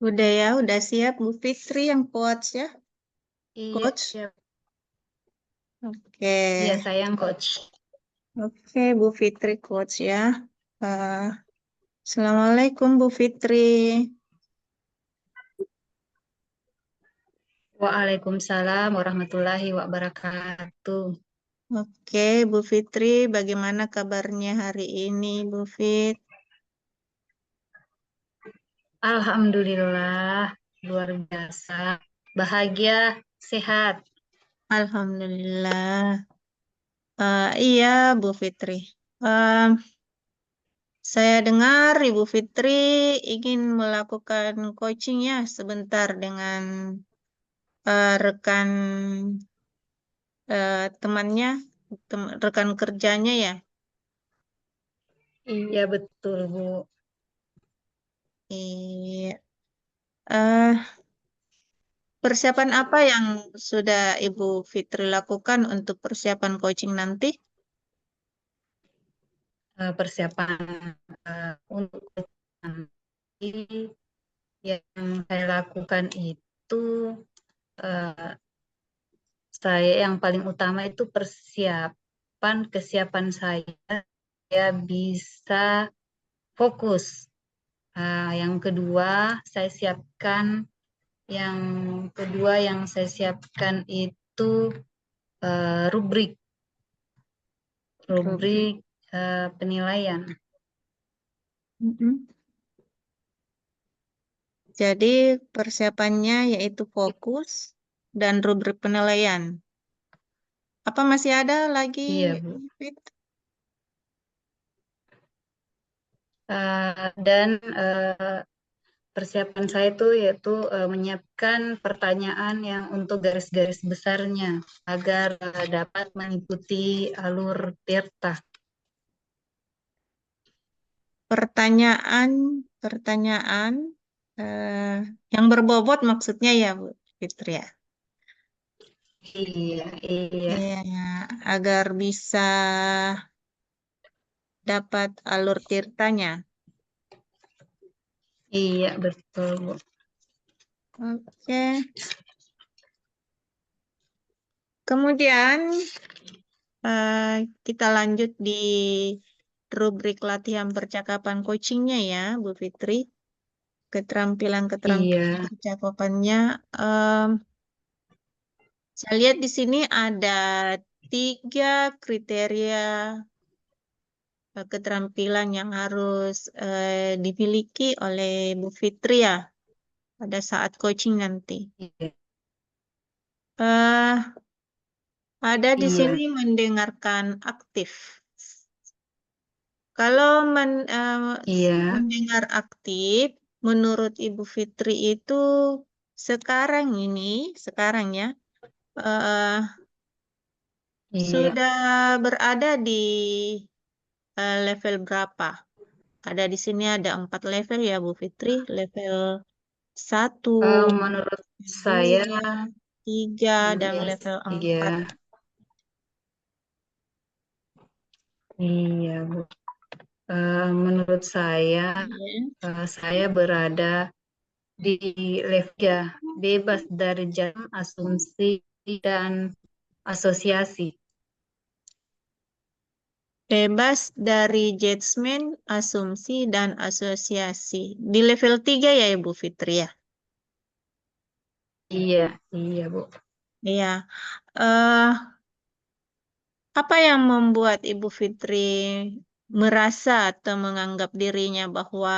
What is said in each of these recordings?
Udah ya, udah siap Bu Fitri yang coach ya? Iya, Coach? iya, Oke, iya sayang coach. oke Bu Fitri coach ya. Eh, Assalamualaikum Bu Fitri. Waalaikumsalam warahmatullahi wabarakatuh. Oke Bu Fitri, bagaimana kabarnya hari ini Bu Fit? Alhamdulillah, luar biasa. Bahagia, sehat. Alhamdulillah. Iya Bu Fitri. Eh, saya dengar Ibu Fitri ingin melakukan coaching ya sebentar dengan rekan temannya, rekan kerjanya ya. Iya betul Bu. Iya. Eh, Persiapan apa yang sudah Ibu Fitri lakukan untuk persiapan coaching nanti? Persiapan untuk nanti yang saya lakukan itu eh, saya yang paling utama itu persiapan kesiapan saya bisa fokus. Yang kedua, saya siapkan yang kedua yang saya siapkan itu rubrik Rubrik. rubrik penilaian. Mm-mm. Jadi persiapannya yaitu fokus dan rubrik penilaian. Apa masih ada lagi, Iya, Bu. Fit? Dan persiapan saya itu yaitu menyiapkan pertanyaan yang untuk garis-garis besarnya agar dapat mengikuti alur tirta. Pertanyaan, pertanyaan eh, yang berbobot maksudnya ya, Bu Fitri ya. Iya, iya, Iya, agar bisa dapat alur tirtanya. iya betul, Bu. Oke. Kemudian eh, kita lanjut di rubrik latihan percakapan coachingnya ya, Bu Fitri. Keterampilan-keterampilan Iya, percakapannya. em, saya lihat di sini ada 3 kriteria keterampilan yang harus dimiliki oleh Bu Fitri ya pada saat coaching nanti. iya, Eh, ada di iya, sini mendengarkan aktif. Kalau iya, mendengar aktif, menurut Ibu Fitri itu sekarang ya, eh, iya. sudah berada di level berapa? Ada di sini ada 4 level ya Bu Fitri, level 1, Menurut saya, 2, 3, dan iya, level iya, 4. iya, Bu. Menurut Iya. saya berada di level ya, bebas dari jam asumsi dan asosiasi. Bebas dari judgement, asumsi, dan asosiasi. Di level 3 ya Ibu Fitri ya? Iya, iya, Bu. Iya. eh Apa yang membuat Ibu Fitri merasa atau menganggap dirinya bahwa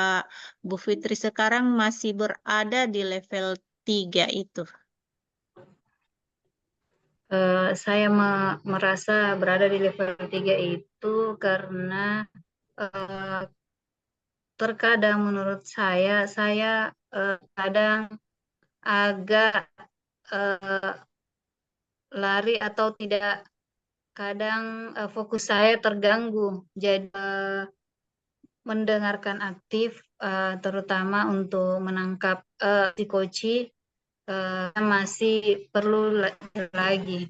Bu Fitri sekarang masih berada di level 3 itu? Saya merasa berada di level 3 itu karena eh, terkadang menurut saya kadang agak eh, lari atau tidak, kadang fokus saya terganggu. Jadi mendengarkan aktif, terutama untuk menangkap si coach, masih perlu lagi.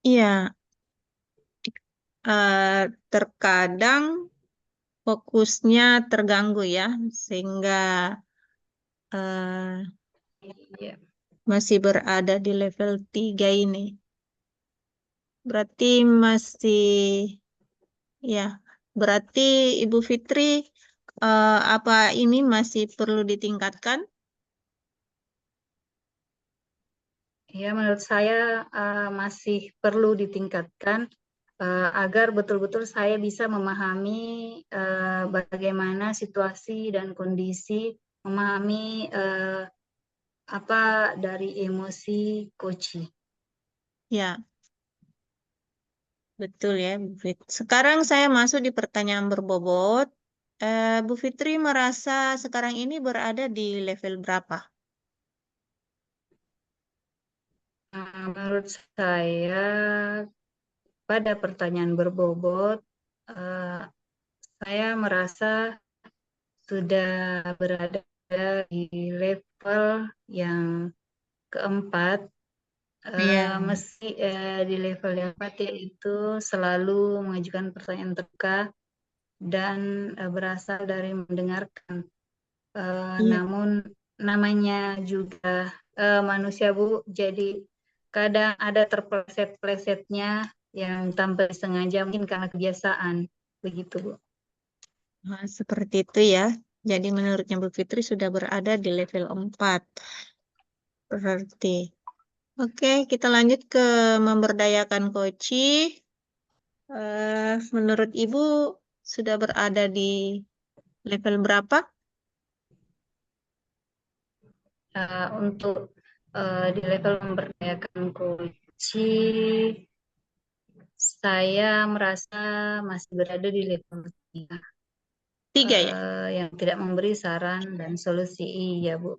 Iya, terkadang fokusnya terganggu ya, sehingga Iya. masih berada di level 3 ini. Berarti masih, ya, berarti Ibu Fitri, apa ini masih perlu ditingkatkan? Ya, menurut saya masih perlu ditingkatkan agar betul-betul saya bisa memahami bagaimana situasi dan kondisi, memahami apa dari emosi Koci. Ya, betul ya, Bu Fitri. Sekarang saya masuk di pertanyaan berbobot. Bu Fitri merasa sekarang ini berada di level berapa? Menurut saya pada pertanyaan berbobot, eh, saya merasa sudah berada di level yang keempat. Iya. Meski di level yang keempat yaitu selalu mengajukan pertanyaan terbuka dan berasal dari mendengarkan. Iya. Namun namanya juga manusia, Bu, jadi kadang ada terpleset-plesetnya yang tanpa disengaja mungkin karena kebiasaan begitu, Bu. Nah, seperti itu ya. Jadi menurutnya Bu Fitri sudah berada di level 4. Berarti. Oke, kita lanjut ke memberdayakan koci. Menurut Ibu sudah berada di level berapa? Untuk di level memberdayakan coach, saya merasa masih berada di level 3, 3 ya? yang tidak memberi saran dan solusi. Iya, Bu.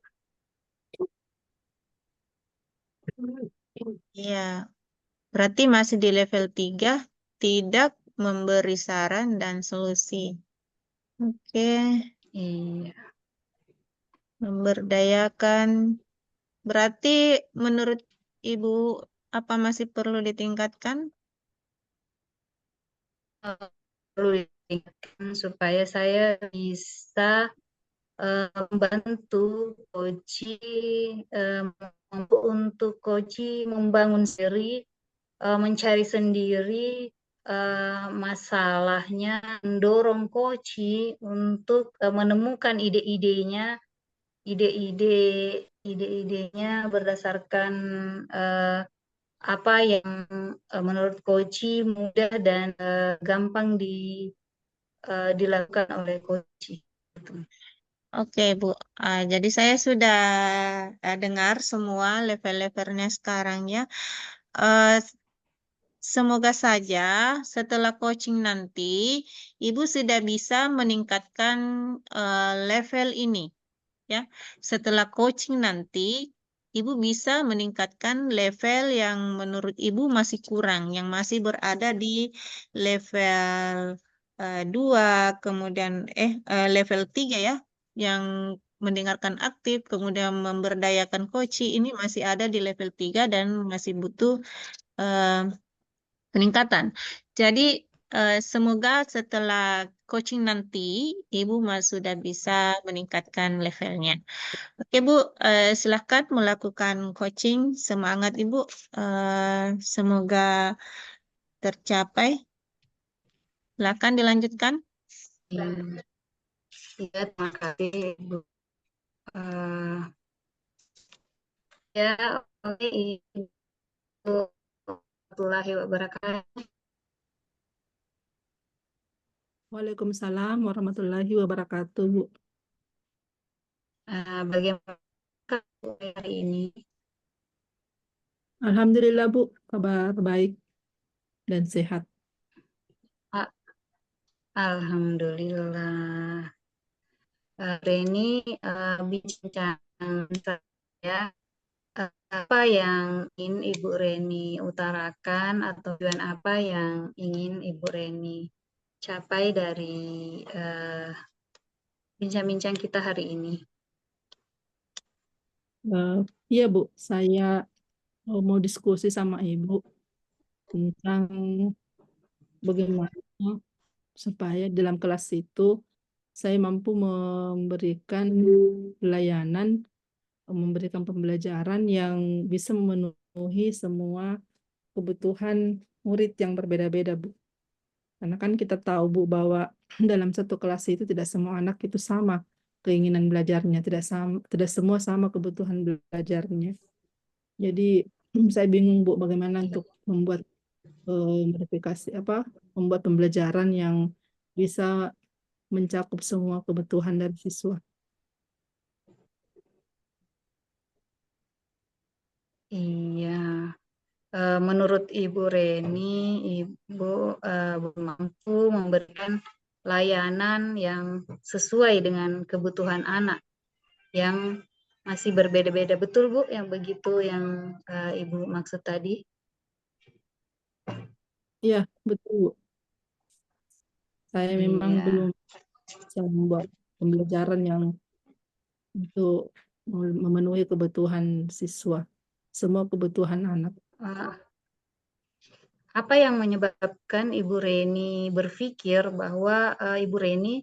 Iya, berarti masih di level 3, tidak memberi saran dan solusi. Oke, Iya. memberdayakan. Berarti menurut Ibu apa masih perlu ditingkatkan? Perlu diingatkan supaya saya bisa membantu Koji eh, untuk Koji membangun sendiri, mencari sendiri masalahnya, mendorong Koji untuk menemukan ide-idenya berdasarkan eh, apa yang menurut Koji mudah dan gampang dilakukan oleh Koji. Gitu. Oke, Bu. Jadi saya sudah dengar semua level-levelnya sekarang ya. Eh, Semoga saja setelah coaching nanti, Ibu sudah bisa meningkatkan level ini. Ya, setelah coaching nanti, Ibu bisa meningkatkan level yang menurut Ibu masih kurang, yang masih berada di level 2, kemudian level 3 ya, yang mendengarkan aktif, kemudian memberdayakan coaching ini masih ada di level 3 dan masih butuh eh, peningkatan. Jadi semoga setelah coaching nanti Ibu sudah bisa meningkatkan levelnya. Oke Bu, silahkan melakukan coaching. Semangat Ibu. Semoga tercapai. Silahkan dilanjutkan. Iya, iya, terima kasih, Bu. Eh, ya, oke, Ibu warahmatullahi wabarakatuh. Waalaikumsalam warahmatullahi wabarakatuh, Bu. Bagaimana Bu hari ini? Alhamdulillah, Bu, kabar baik dan sehat. Ah, Alhamdulillah. Reni, bincang saya, apa yang ingin Ibu Reni utarakan atau tujuan apa yang ingin Ibu Reni capai dari eh, bincang-bincang kita hari ini? Eh, Iya, Bu, saya mau diskusi sama Ibu tentang bagaimana supaya dalam kelas itu saya mampu memberikan pelayanan, memberikan pembelajaran yang bisa memenuhi semua kebutuhan murid yang berbeda-beda, Bu. Karena kan kita tahu, Bu, bahwa dalam satu kelas itu tidak semua anak itu sama keinginan belajarnya, tidak semua sama kebutuhan belajarnya. Jadi saya bingung, Bu, bagaimana untuk membuat modifikasi membuat pembelajaran yang bisa mencakup semua kebutuhan dari siswa. Iya. Menurut Ibu Reni, Ibu belum mampu memberikan layanan yang sesuai dengan kebutuhan anak yang masih berbeda-beda. Betul, Bu, yang begitu yang Ibu maksud tadi? Iya, betul, Bu. Saya memang Iya. belum bisa membuat pembelajaran yang untuk memenuhi kebutuhan siswa, semua kebutuhan anak. Eh, Apa yang menyebabkan Ibu Reni berpikir bahwa Ibu Reni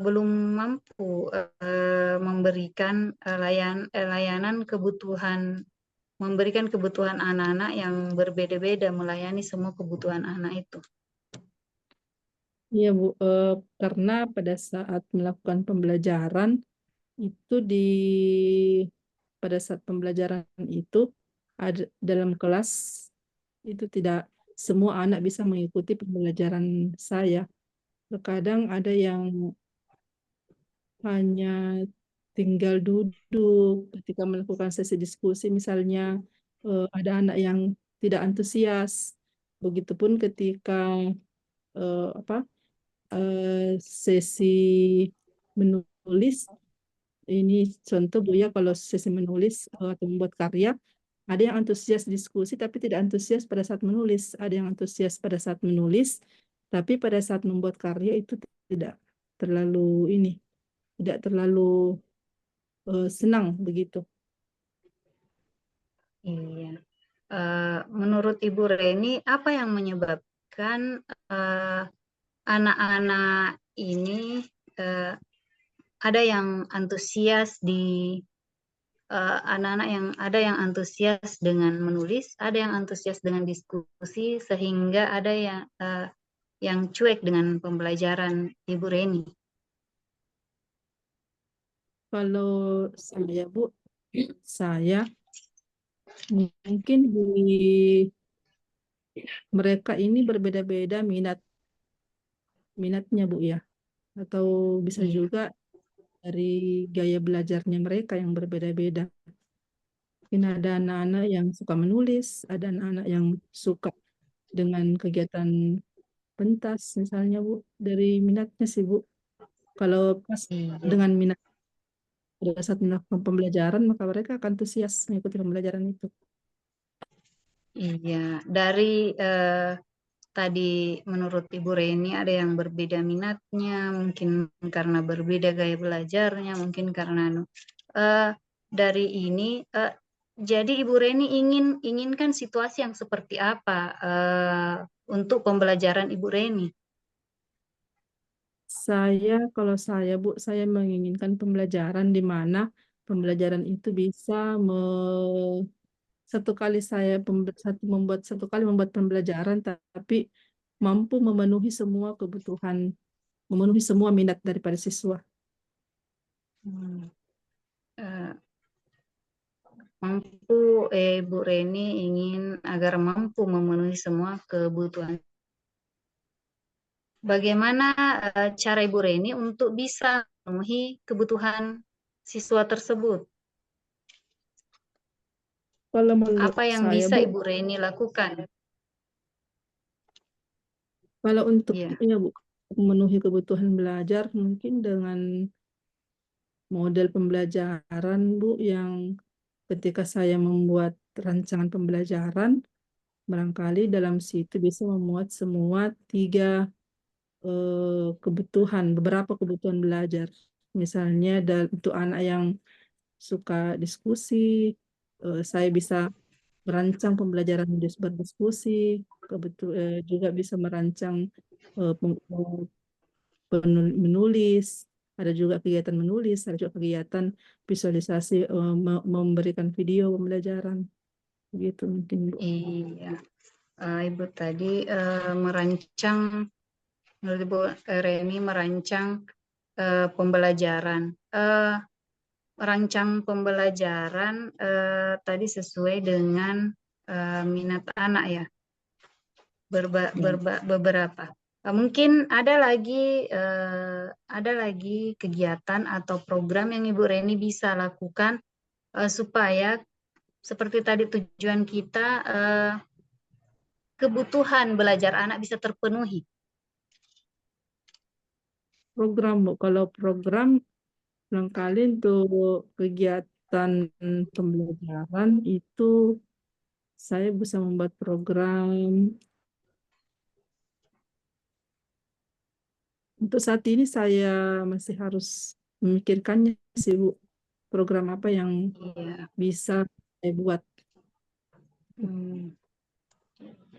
belum mampu memberikan layanan kebutuhan, memberikan kebutuhan anak-anak yang berbeda-beda, melayani semua kebutuhan anak itu? Iya, Bu, karena pada saat melakukan pembelajaran itu pada saat pembelajaran itu ada dalam kelas itu tidak semua anak bisa mengikuti pembelajaran saya. Terkadang ada yang hanya tinggal duduk ketika melakukan sesi diskusi, misalnya ada anak yang tidak antusias. Begitupun ketika apa sesi menulis. Ini contoh, Bu, ya, kalau sesi menulis atau membuat karya, ada yang antusias diskusi tapi tidak antusias pada saat menulis. Ada yang antusias pada saat menulis, tapi pada saat membuat karya itu tidak terlalu tidak terlalu senang begitu. Iya. Menurut Ibu Reni, apa yang menyebabkan anak-anak ini ada yang antusias anak-anak yang ada yang antusias dengan menulis, ada yang antusias dengan diskusi, sehingga ada yang cuek dengan pembelajaran Ibu Reni? Kalau saya, Bu, saya mungkin mereka ini berbeda-beda minatnya, Bu, ya, atau bisa Iya. juga dari gaya belajarnya mereka yang berbeda-beda. Mungkin ada anak-anak yang suka menulis, ada anak-anak yang suka dengan kegiatan pentas, misalnya, Bu, dari minatnya sih, Bu. Kalau pas Iya. dengan minat pada saat melakukan pembelajaran, maka mereka akan antusias mengikuti pembelajaran itu. Iya, dari tadi menurut Ibu Reni ada yang berbeda minatnya, mungkin karena berbeda gaya belajarnya, mungkin karena eh, dari ini. Jadi Ibu Reni inginkan situasi yang seperti apa untuk pembelajaran Ibu Reni? Kalau saya, Bu, saya menginginkan pembelajaran di mana pembelajaran itu bisa satu kali membuat pembelajaran, tapi mampu memenuhi semua kebutuhan, memenuhi semua minat daripada siswa. Hmm. Eh, Mampu Ibu Reni ingin agar mampu memenuhi semua kebutuhan. Bagaimana cara Ibu Reni untuk bisa memenuhi kebutuhan siswa tersebut? Kalau menurut Apa yang saya, bisa Bu, Ibu Reni lakukan? kalau untuk Iya. ya, Bu, memenuhi kebutuhan belajar mungkin dengan model pembelajaran, Bu, yang ketika saya membuat rancangan pembelajaran, barangkali dalam situ bisa memuat semua beberapa kebutuhan belajar. Misalnya untuk anak yang suka diskusi, saya bisa merancang pembelajaran berdiskusi, juga bisa merancang menulis, ada juga kegiatan menulis, ada juga kegiatan visualisasi, memberikan video pembelajaran, begitu mungkin Bu. Iya, Ibu tadi merancang, menurut Ibu Reni merancang pembelajaran. Merancang pembelajaran tadi sesuai dengan minat anak ya, beberapa. Mungkin ada lagi kegiatan atau program yang Ibu Reni bisa lakukan supaya seperti tadi tujuan kita, kebutuhan belajar anak bisa terpenuhi. Program Bu, kalau program barangkali untuk kegiatan pembelajaran itu saya bisa membuat program. Untuk saat ini saya masih harus memikirkannya sih Bu, program apa yang Iya. bisa saya buat.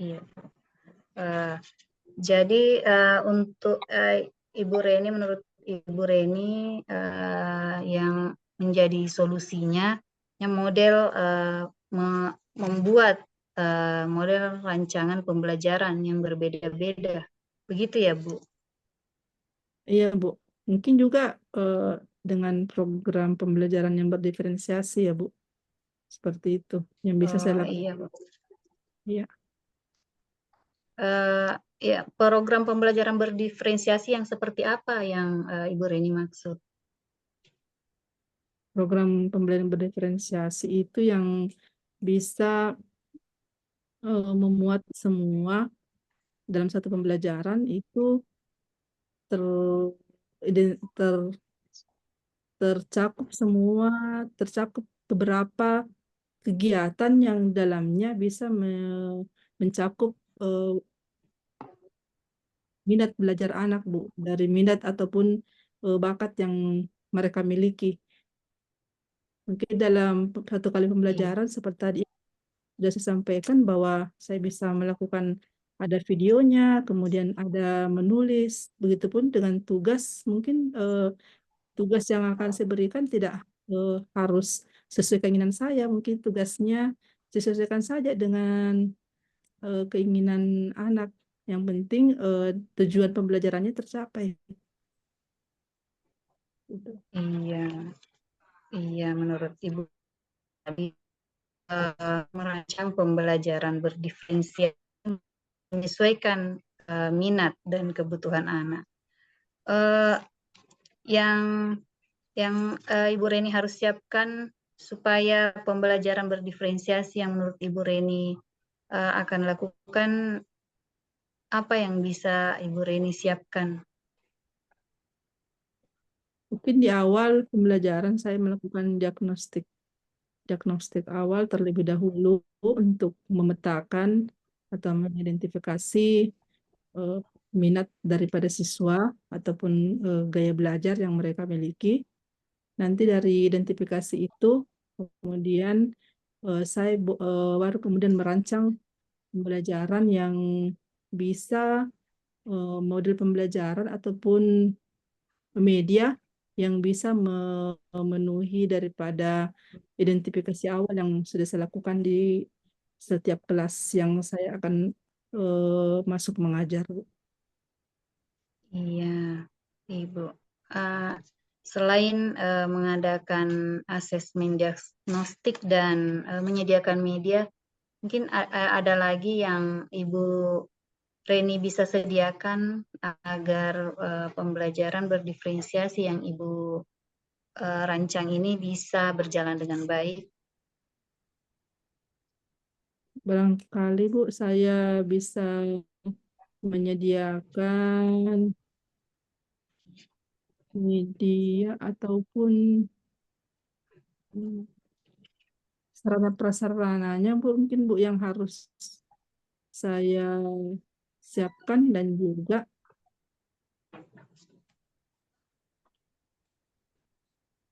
Iya. Jadi untuk Ibu Reni, menurut Ibu Reni yang menjadi solusinya, yang model membuat model rancangan pembelajaran yang berbeda-beda, begitu ya Bu? Iya Bu, mungkin juga dengan program pembelajaran yang berdiferensiasi ya Bu, seperti itu yang bisa saya lakukan. Iya Bu. Iya. Ya, program pembelajaran berdiferensiasi yang seperti apa yang Ibu Reni maksud? Program pembelajaran berdiferensiasi itu yang bisa memuat semua dalam satu pembelajaran itu ter, ter tercakup semua, tercakup beberapa kegiatan yang dalamnya bisa mencakup minat belajar anak Bu, dari minat ataupun bakat yang mereka miliki. Mungkin dalam satu kali pembelajaran seperti tadi sudah saya sampaikan bahwa saya bisa melakukan, ada videonya, kemudian ada menulis, begitupun dengan tugas, mungkin tugas yang akan saya berikan tidak harus sesuai keinginan saya, mungkin tugasnya disesuaikan saja dengan keinginan anak. Yang penting tujuan pembelajarannya tercapai. Gitu. Iya, iya menurut Ibu tadi merancang pembelajaran berdiferensiasi menyesuaikan minat dan kebutuhan anak. Yang Ibu Reni harus siapkan supaya pembelajaran berdiferensiasi yang menurut Ibu Reni akan lakukan, apa yang bisa Ibu Reni siapkan? Mungkin di awal pembelajaran saya melakukan diagnostik awal terlebih dahulu untuk memetakan atau mengidentifikasi minat daripada siswa ataupun gaya belajar yang mereka miliki. Nanti dari identifikasi itu kemudian saya baru kemudian merancang pembelajaran yang bisa model pembelajaran ataupun media yang bisa memenuhi daripada identifikasi awal yang sudah saya lakukan di setiap kelas yang saya akan masuk mengajar. Iya, Ibu. Selain mengadakan asesmen diagnostik dan menyediakan media, mungkin ada lagi yang Ibu Reni bisa sediakan agar pembelajaran berdiferensiasi yang Ibu rancang ini bisa berjalan dengan baik. Barangkali Bu, saya bisa menyediakan media ataupun sarana prasarananya Bu, mungkin Bu yang harus saya siapkan, dan juga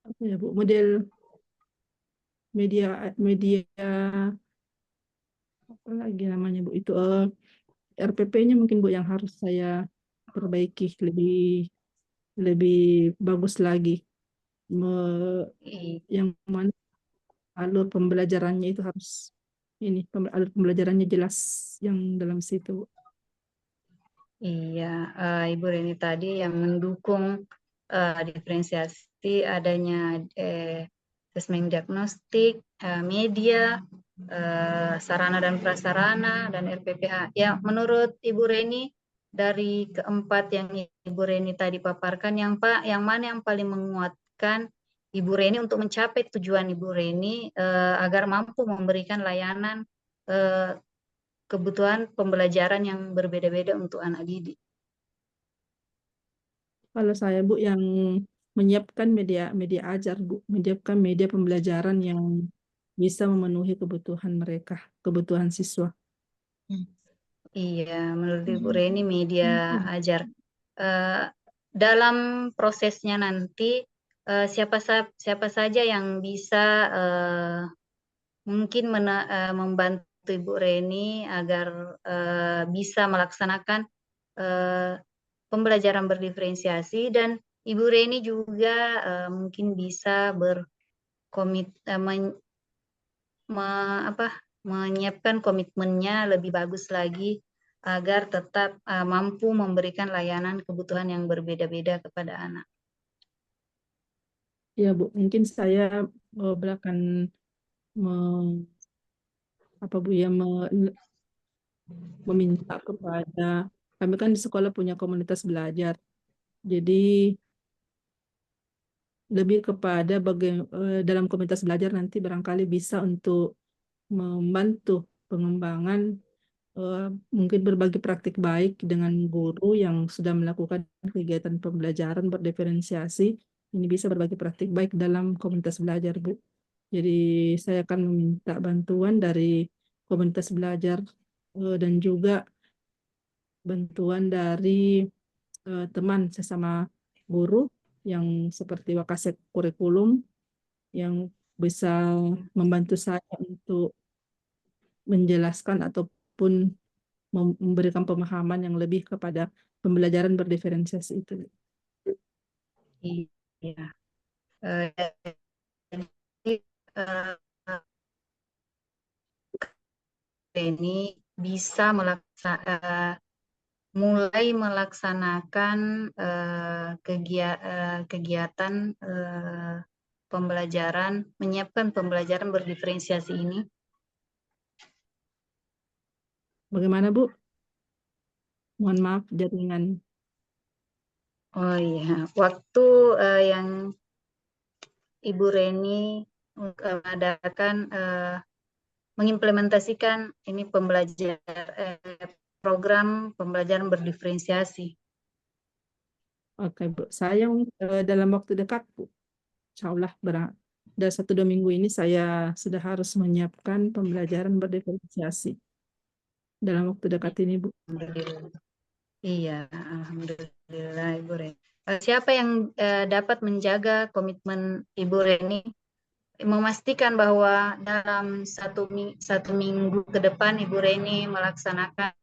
apa ya Bu, model media media apa lagi namanya Bu itu RPP-nya mungkin Bu yang harus saya perbaiki lebih bagus lagi. Yang mana alur pembelajarannya itu harus alur pembelajarannya jelas yang dalam situ. Iya, Ibu Reni tadi yang mendukung diferensiasi adanya asesmen diagnostik, media, sarana dan prasarana, dan RPPH. Ya, menurut Ibu Reni, dari keempat yang Ibu Reni tadi paparkan, yang mana yang paling menguatkan Ibu Reni untuk mencapai tujuan Ibu Reni agar mampu memberikan layanan kebutuhan pembelajaran yang berbeda-beda untuk anak didik? Kalau saya Bu yang menyiapkan media ajar Bu, menyiapkan media pembelajaran yang bisa memenuhi kebutuhan mereka, kebutuhan siswa. Iya, menurut Ibu Reni media ajar. Dalam prosesnya nanti siapa saja yang bisa mungkin membantu Ibu Reni agar bisa melaksanakan pembelajaran berdiferensiasi, dan Ibu Reni juga mungkin bisa menyiapkan komitmennya lebih bagus lagi agar tetap mampu memberikan layanan kebutuhan yang berbeda-beda kepada anak. Ya Bu, mungkin saya akan meminta kepada, kami kan di sekolah punya komunitas belajar, jadi lebih kepada dalam komunitas belajar nanti barangkali bisa untuk membantu pengembangan mungkin berbagi praktik baik dengan guru yang sudah melakukan kegiatan pembelajaran berdiferensiasi. Ini bisa berbagi praktik baik dalam komunitas belajar, Bu. Jadi saya akan meminta bantuan dari komunitas belajar dan juga bantuan dari teman sesama guru yang seperti Wakasek Kurikulum yang bisa membantu saya untuk menjelaskan ataupun memberikan pemahaman yang lebih kepada pembelajaran berdiferensiasi itu. Iya. Jadi ini bisa mulai melaksanakan kegiatan pembelajaran, menyiapkan pembelajaran berdiferensiasi ini. Bagaimana Bu? Mohon maaf jaringan. Oh iya, waktu yang Ibu Reni mengadakan mengimplementasikan ini program pembelajaran berdiferensiasi. Oke Bu, saya dalam waktu dekat Bu, insya Allah dalam 1-2 minggu ini saya sudah harus menyiapkan pembelajaran berdiferensiasi dalam waktu dekat ini Bu. Iya, alhamdulillah Ibu Reni. Siapa yang dapat menjaga komitmen Ibu Reni, memastikan bahwa dalam satu minggu ke depan Ibu Reni melaksanakan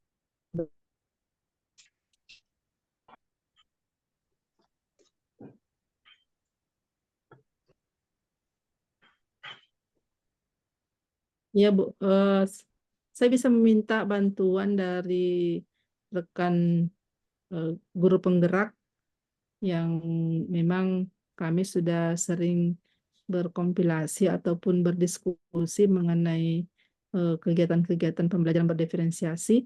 Ya Bu, saya bisa meminta bantuan dari rekan guru penggerak yang memang kami sudah sering berkompilasi ataupun berdiskusi mengenai kegiatan-kegiatan pembelajaran berdiferensiasi.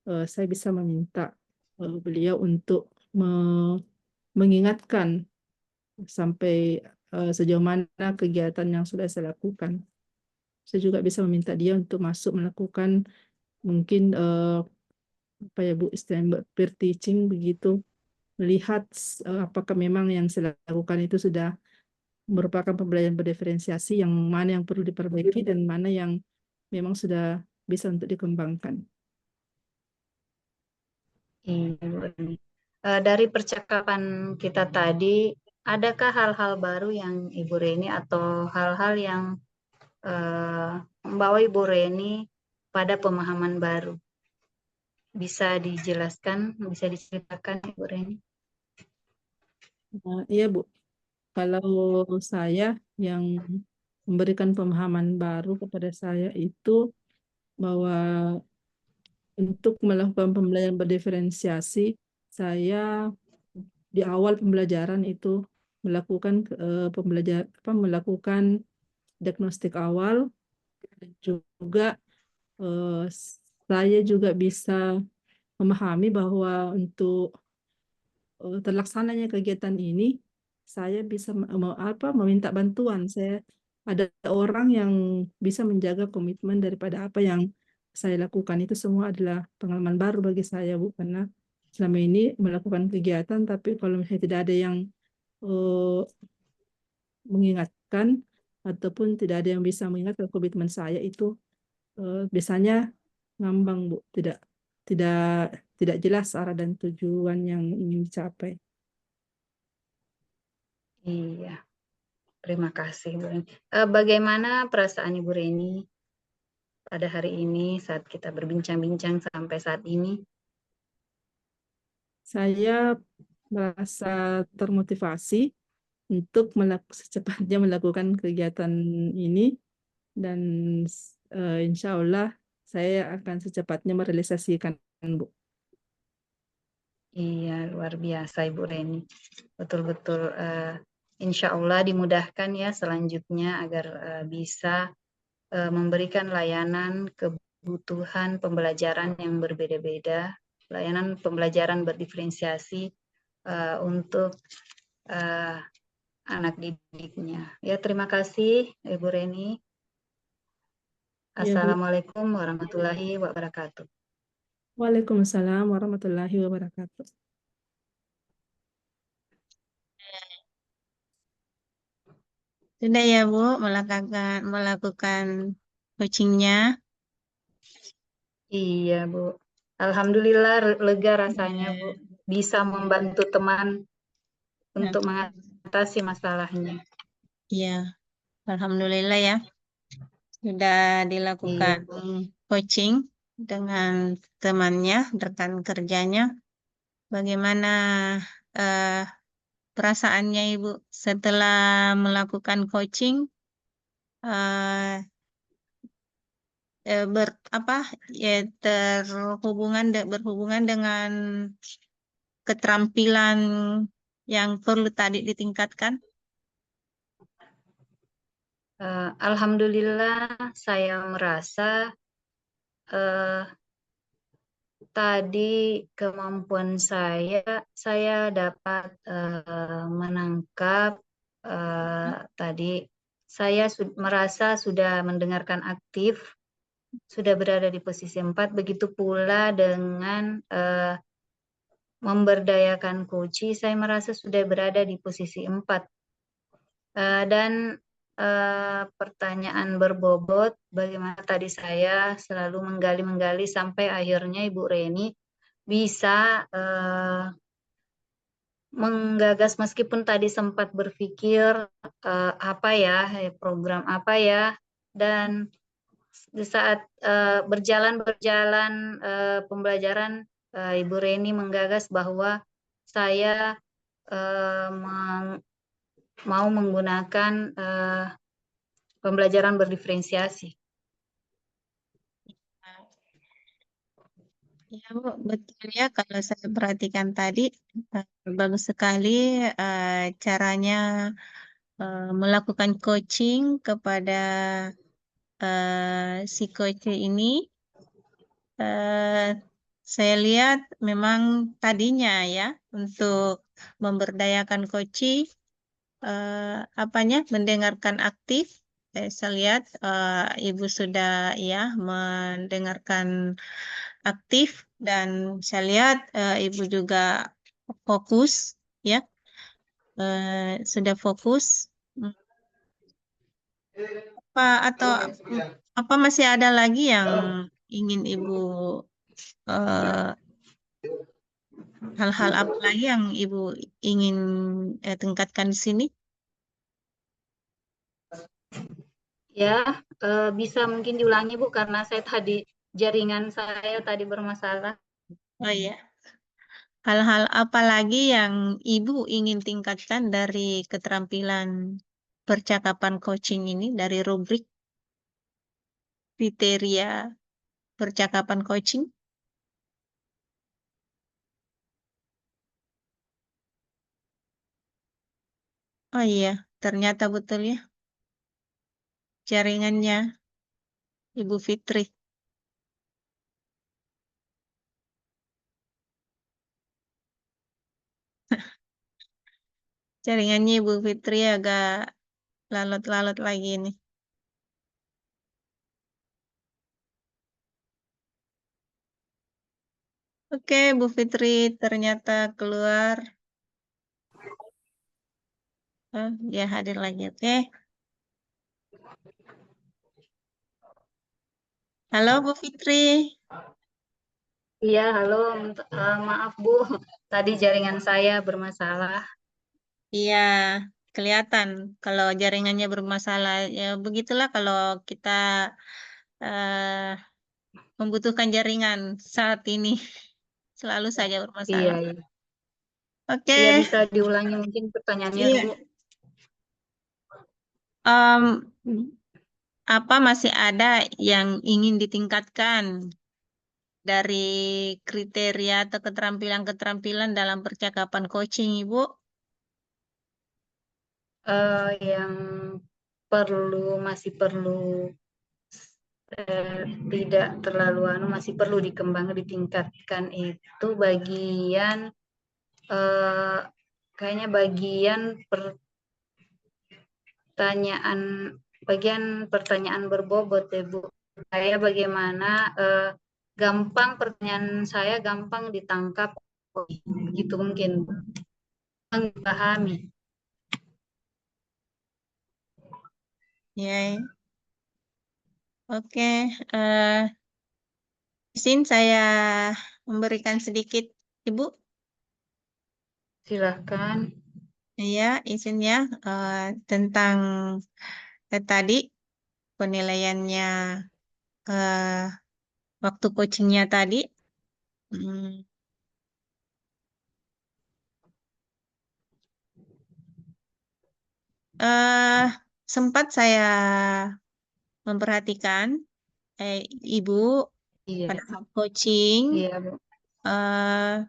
Saya bisa meminta beliau untuk mengingatkan sampai sejauh mana kegiatan yang sudah saya lakukan. Saya juga bisa meminta dia untuk masuk melakukan mungkin apa ya Bu, istilahnya peer teaching begitu, melihat apakah memang yang saya lakukan itu sudah merupakan pembelajaran berdiferensiasi, yang mana yang perlu diperbaiki dan mana yang memang sudah bisa untuk dikembangkan. Dari percakapan kita tadi, adakah hal-hal baru yang Ibu Reni atau hal-hal yang membawa Ibu Reni pada pemahaman baru? bisa dijelaskan, bisa diceritakan Ibu Reni? Iya Bu, kalau saya yang memberikan pemahaman baru kepada saya itu bahwa untuk melakukan pembelajaran berdiferensiasi, saya di awal pembelajaran itu melakukan diagnostik awal, juga eh, saya juga bisa memahami bahwa untuk terlaksananya kegiatan ini, saya bisa meminta bantuan. Saya ada orang yang bisa menjaga komitmen daripada apa yang saya lakukan. Itu semua adalah pengalaman baru bagi saya, Bu, karena selama ini melakukan kegiatan, tapi kalau misalnya tidak ada yang eh, mengingatkan ataupun tidak ada yang bisa mengingatkan komitmen saya itu biasanya ngambang, Bu, tidak tidak jelas arah dan tujuan yang ingin dicapai. Iya, terima kasih Bu Reni. Bagaimana perasaan Ibu Reni pada hari ini saat kita berbincang-bincang sampai saat ini? Saya merasa termotivasi untuk secepatnya melakukan kegiatan ini dan insya Allah saya akan secepatnya merealisasikan, Bu. Iya, luar biasa Ibu Reni. Betul-betul insya Allah dimudahkan ya selanjutnya agar bisa memberikan layanan kebutuhan pembelajaran yang berbeda-beda, layanan pembelajaran berdiferensiasi untuk uh, anak didiknya. Ya, terima kasih Ibu Reni. Ya, Bu. Assalamualaikum warahmatullahi wabarakatuh. Waalaikumsalam warahmatullahi wabarakatuh. Sudah ya Bu melakukan coachingnya. Iya, Bu. Alhamdulillah lega rasanya, Bu. Bisa membantu teman untuk mengatasi masalahnya. Iya, Alhamdulillah ya sudah dilakukan Iya, Bu. coaching dengan temannya, rekan kerjanya. Bagaimana eh, perasaannya Ibu setelah melakukan coaching? eh, eh, ber apa ya berhubungan dengan keterampilan yang perlu tadi ditingkatkan. Alhamdulillah saya merasa eh, tadi kemampuan saya dapat menangkap tadi saya merasa sudah mendengarkan aktif, sudah berada di posisi 4, begitu pula dengan memberdayakan kunci, saya merasa sudah berada di posisi 4. Dan pertanyaan berbobot, bagaimana tadi saya selalu menggali-menggali sampai akhirnya Ibu Reni bisa menggagas meskipun tadi sempat berpikir apa ya, program apa ya, dan di saat berjalan pembelajaran, Ibu Reni menggagas bahwa saya mau menggunakan pembelajaran berdiferensiasi. Ya, Bu, betul ya. Kalau saya perhatikan tadi, bagus sekali caranya melakukan coaching kepada si coach ini. Eh, saya lihat memang tadinya ya untuk memberdayakan coaching, mendengarkan aktif. Saya lihat Ibu sudah ya mendengarkan aktif dan saya lihat Ibu juga fokus ya, sudah fokus. Atau apa masih ada lagi yang ingin Ibu eh, hal-hal apa lagi yang Ibu ingin tingkatkan di sini? Ya, bisa mungkin diulangi Bu karena jaringan saya tadi bermasalah. Oh iya. Hal-hal apa lagi yang Ibu ingin tingkatkan dari keterampilan percakapan coaching ini, dari rubrik kriteria percakapan coaching? Oh iya, ternyata betul ya, jaringannya Ibu Fitri. Jaringannya Ibu Fitri agak lalot-lalot lagi nih. Oke, Bu Fitri ternyata keluar. Oh, dia hadir lagi. Oke. Halo Bu Fitri. Iya, halo, maaf Bu, tadi jaringan saya bermasalah. Iya, kelihatan kalau jaringannya bermasalah. Ya, begitulah kalau kita eh, membutuhkan jaringan saat ini. Selalu saja Iya, bermasalah. iya. Oke, Iya, bisa diulangi mungkin pertanyaannya iya. dulu. Em, apa masih ada yang ingin ditingkatkan dari kriteria atau keterampilan-keterampilan dalam percakapan coaching, Ibu? Yang masih perlu tidak terlalu masih perlu ditingkatkan itu eh, kayaknya pertanyaan bagian pertanyaan berbobot ya Bu. Saya bagaimana pertanyaan saya gampang ditangkap, gitu mungkin dipahami. Ya, oke. Izin saya memberikan sedikit, Ibu. Silahkan. Ya, izin ya, tentang tadi penilaiannya eh, waktu coachingnya tadi. Hmm, eh, sempat saya memperhatikan Ibu Iya, pada saat coaching iya Bu. eh,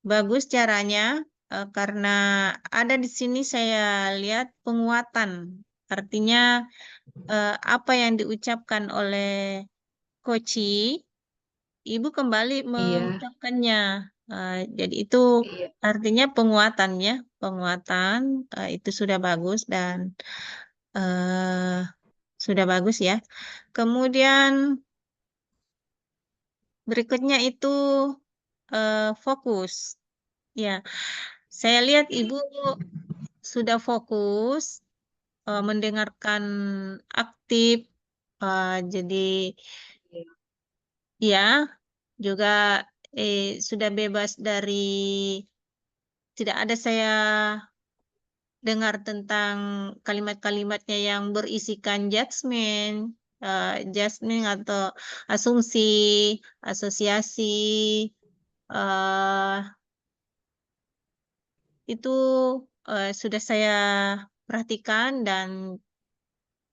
bagus caranya karena ada di sini saya lihat penguatan. Artinya apa yang diucapkan oleh coachi, Ibu kembali Iya, mengucapkannya. Jadi itu iya, artinya penguatan ya, penguatan itu sudah bagus dan eh, sudah bagus ya. Kemudian berikutnya itu fokus. Ya, saya lihat Ibu sudah fokus mendengarkan aktif. Jadi iya, ya juga sudah bebas dari tidak ada saya dengar tentang kalimat-kalimatnya yang berisikan judgment atau asumsi, asosiasi, eh itu sudah saya perhatikan dan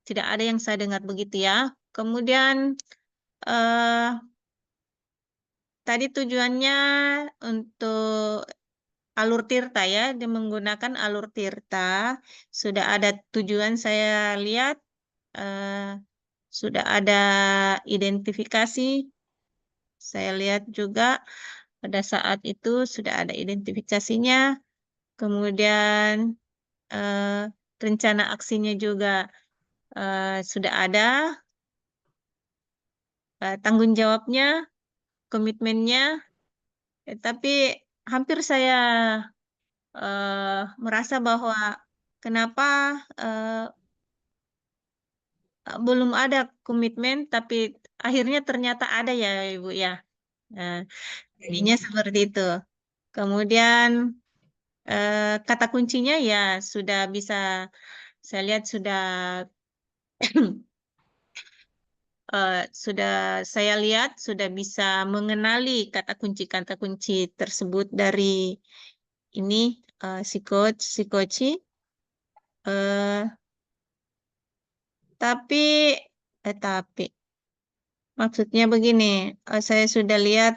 tidak ada yang saya dengar begitu ya. Kemudian eh tadi tujuannya untuk alur tirta ya, dia menggunakan alur tirta. Sudah ada tujuan saya lihat, eh, sudah ada identifikasi. Saya lihat juga pada saat itu sudah ada identifikasinya. Kemudian eh, rencana aksinya juga sudah ada, tanggung jawabnya, komitmennya. Tapi hampir saya merasa bahwa kenapa eh, belum ada komitmen, tapi akhirnya ternyata ada ya, Ibu ya. Nah, jadinya iya. seperti itu. Kemudian kata kuncinya ya sudah bisa saya lihat sudah sudah saya lihat sudah bisa mengenali kata kunci tersebut dari ini si Koci. Eh, tapi maksudnya begini, saya sudah lihat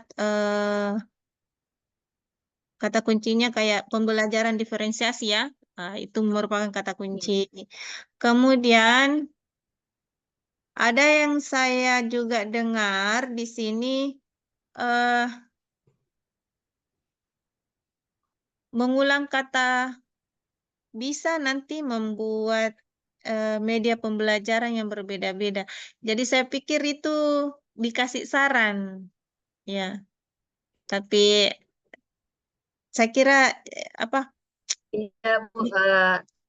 kata kuncinya kayak pembelajaran diferensiasi ya. Itu merupakan kata kunci. Kemudian ada yang saya juga dengar di sini eh, mengulang kata bisa nanti membuat media pembelajaran yang berbeda-beda. Jadi saya pikir itu dikasih saran, ya. Tapi saya kira apa? Iya, Bu.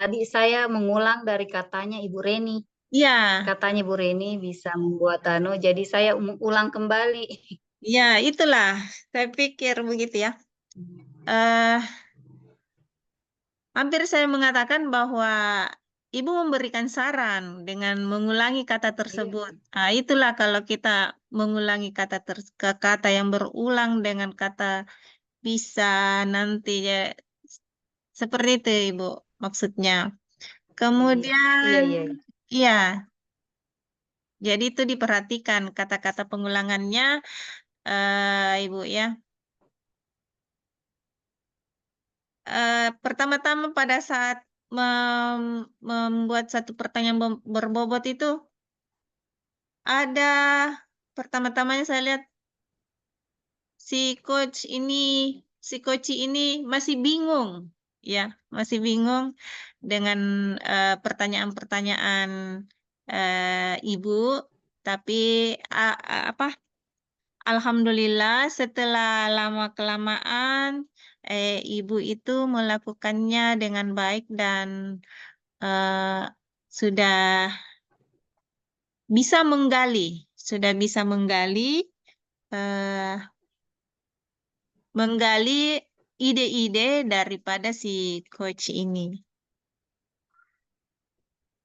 Tadi saya mengulang dari katanya Ibu Reni. Ya, Katanya Bu Reni bisa membuat jadi saya ulang kembali. ya itulah. Saya pikir begitu ya. eh Hampir saya mengatakan bahwa Ibu memberikan saran dengan mengulangi kata tersebut. Itulah kalau kita mengulangi kata yang berulang dengan kata bisa nanti ya seperti itu Ibu maksudnya. Iya, iya, Kemudian iya. ya, jadi itu diperhatikan kata-kata pengulangannya Ibu ya. Pertama-tama pada saat membuat satu pertanyaan berbobot itu ada pertama-tamanya saya lihat si si coach ini masih bingung, ya, masih bingung dengan pertanyaan-pertanyaan ibu, tapi apa? Alhamdulillah setelah lama kelamaan ibu itu melakukannya dengan baik dan eh, sudah sudah bisa eh, menggali ide-ide daripada si coach ini.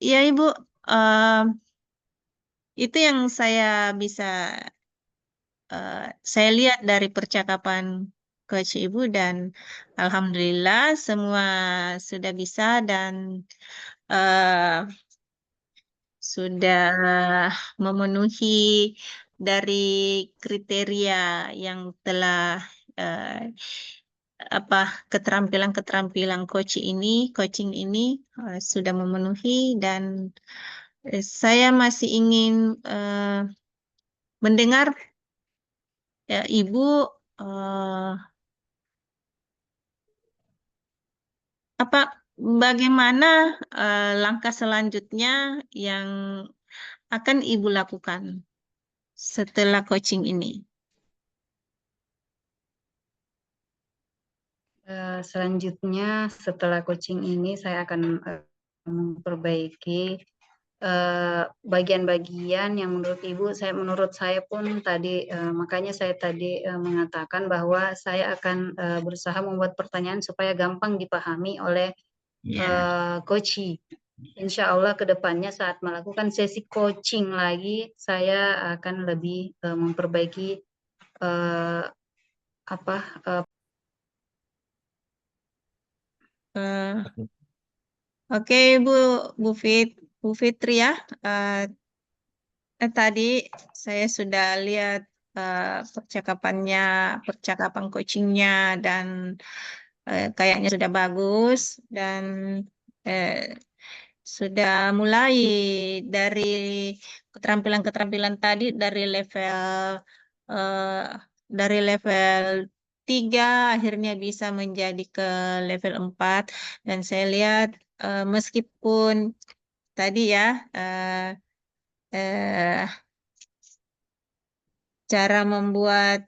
Iya, Ibu. eh, itu yang saya lihat dari percakapan coach Ibu dan alhamdulillah semua sudah bisa dan eh, sudah memenuhi dari kriteria yang telah eh, apa keterampilan coaching ini sudah memenuhi dan saya masih ingin mendengar ya, Ibu eh, apa bagaimana langkah selanjutnya yang akan Ibu lakukan setelah coaching ini? Selanjutnya setelah coaching ini saya akan memperbaiki bagian-bagian yang menurut saya pun tadi makanya saya tadi mengatakan bahwa saya akan berusaha membuat pertanyaan supaya gampang dipahami oleh Ya. coaching. Insya Allah ke depannya saat melakukan sesi coaching lagi saya akan lebih memperbaiki eh, apa Eh, Oke, Bu Fitri ya. Tadi saya sudah lihat percakapan coachingnya dan kayaknya sudah bagus dan eh, sudah mulai dari keterampilan-keterampilan tadi eh, dari level 3 akhirnya bisa menjadi ke level 4 dan saya lihat meskipun tadi ya eh, cara membuat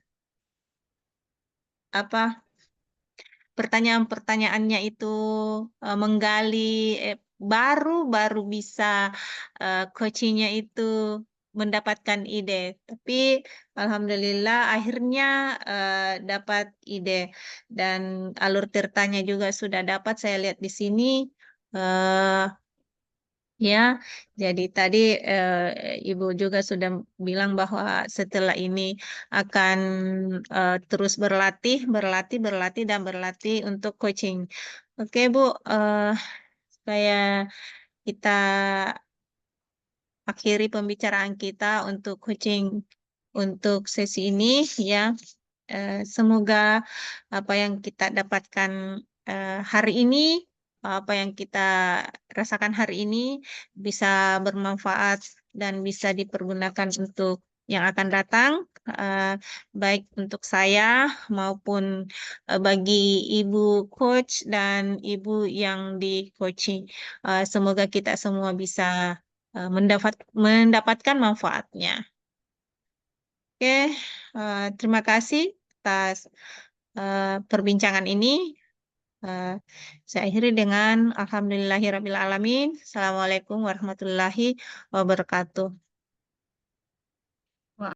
apa pertanyaan-pertanyaannya itu menggali eh, baru bisa coachingnya itu mendapatkan ide. Tapi alhamdulillah akhirnya dapat ide dan alur tirtanya juga sudah dapat saya lihat di sini. eh, Ya, jadi tadi Ibu juga sudah bilang bahwa setelah ini akan terus berlatih dan berlatih untuk coaching. Oke, Bu, supaya kita akhiri pembicaraan kita untuk coaching untuk sesi ini ya. Semoga apa yang kita dapatkan hari ini, apa yang kita rasakan hari ini bisa bermanfaat dan bisa dipergunakan untuk yang akan datang, eh, baik untuk saya maupun bagi Ibu coach dan Ibu yang di coaching. Semoga kita semua bisa mendapatkan manfaatnya. Oke, terima kasih atas perbincangan ini. Eh, saya akhiri dengan Alhamdulillahirrabbilalamin. Assalamualaikum warahmatullahi wabarakatuh.